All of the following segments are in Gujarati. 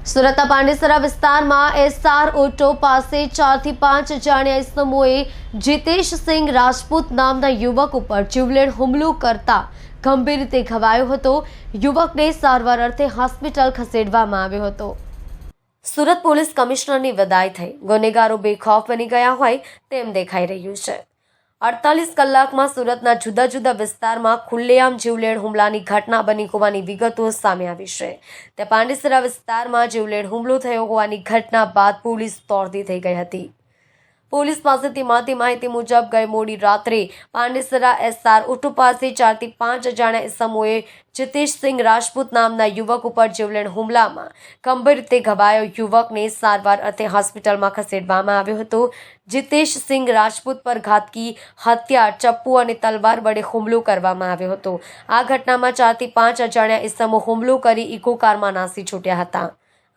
સુરતના પાંડેસરા વિસ્તારમાં એસઆર ઓટો પાસે 4 થી 5 અજાણ્યા ઇસમોએ જીતેશસિંહ રાજપૂત નામના યુવક ઉપર જીવલેણ હુમલો કરતા ગંભીર રીતે ઘવાયો હતો। યુવકને સારવાર અર્થે હોસ્પિટલ ખસેડવામાં આવ્યો હતો। સુરત પોલીસ કમિશનરની વિદાય થઈ ગુનેગારો બેખૌફ બની ગયા હોય તેમ દેખાઈ રહ્યું છે। 48 કલાકમાં સુરતના જુદા જુદા વિસ્તારમાં ખુલ્લેઆમ જીવલેણ હુમલાની ઘટના બની હોવાની વિગતો સામે આવી છે। તે પાંડેસરા વિસ્તારમાં જીવલેણ હુમલો થયો હોવાની ઘટના બાદ પોલીસ દોડતી થઈ ગઈ હતી। પોલીસ પાસેથી મળતી માહિતી મુજબ ગઈ મોડી રાત્રે પાંડેસરા એસઆર ઓટો પાસે 4 થી 5 અજાણ્યા ઇસમોએ જીતેશસિંહ રાજપૂત નામના યુવક ઉપર જીવલેણ હુમલામાં ગંભીર રીતે ઘવાયો યુવકને સારવાર અર્થે હોસ્પિટલમાં ખસેડવામાં આવ્યો હતો। જીતેશસિંહ રાજપૂત પર ઘાતકી હથિયાર, ચપ્પુ અને તલવાર વડે હુમલો કરવામાં આવ્યો હતો। આ ઘટનામાં 4 થી 5 અજાણ્યા ઇસમો હુમલો કરી ઇકો કારમાં નાસી છૂટ્યા હતા।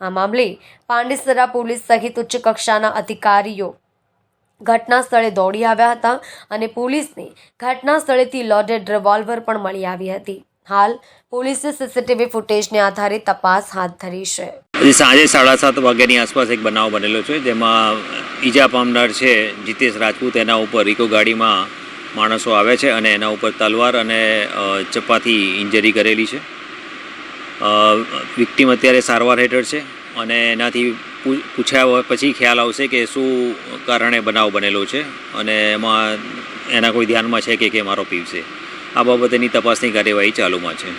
આ મામલે પાંડેસરા પોલીસ સહિત ઉચ્ચ કક્ષાના અધિકારીઓ ઘટના સ્થળે દોડી આવ્યા હતા અને પોલીસને ઘટના સ્થળેથી લોડેડ રિવોલ્વર પણ મળી આવી હતી। હાલ પોલીસે સીસીટીવી ફૂટેજને આધારે તપાસ હાથ ધરી છે। સાંજે 7:30 વાગ્યાની આસપાસ એક બનાવ બનેલો છે, જેમાં ઈજા પામનાર છે જીતેશ રાજપૂત, એના ઉપર ઇકો ગાડીમાં માણસો આવે છે અને એના ઉપર તલવાર અને ચપ્પાથી ઇન્જરી કરેલી છે। વિક્ટીમ અત્યારે સારવાર હેઠળ છે અને એનાથી પૂછ્યા પછી ખ્યાલ આવશે કે શું કારણે બનાવ બનેલો છે અને એમાં એના કોઈ ધ્યાનમાં છે કે કેમ આરોપી છે। આ બાબતેની તપાસની કાર્યવાહી ચાલુમાં છે।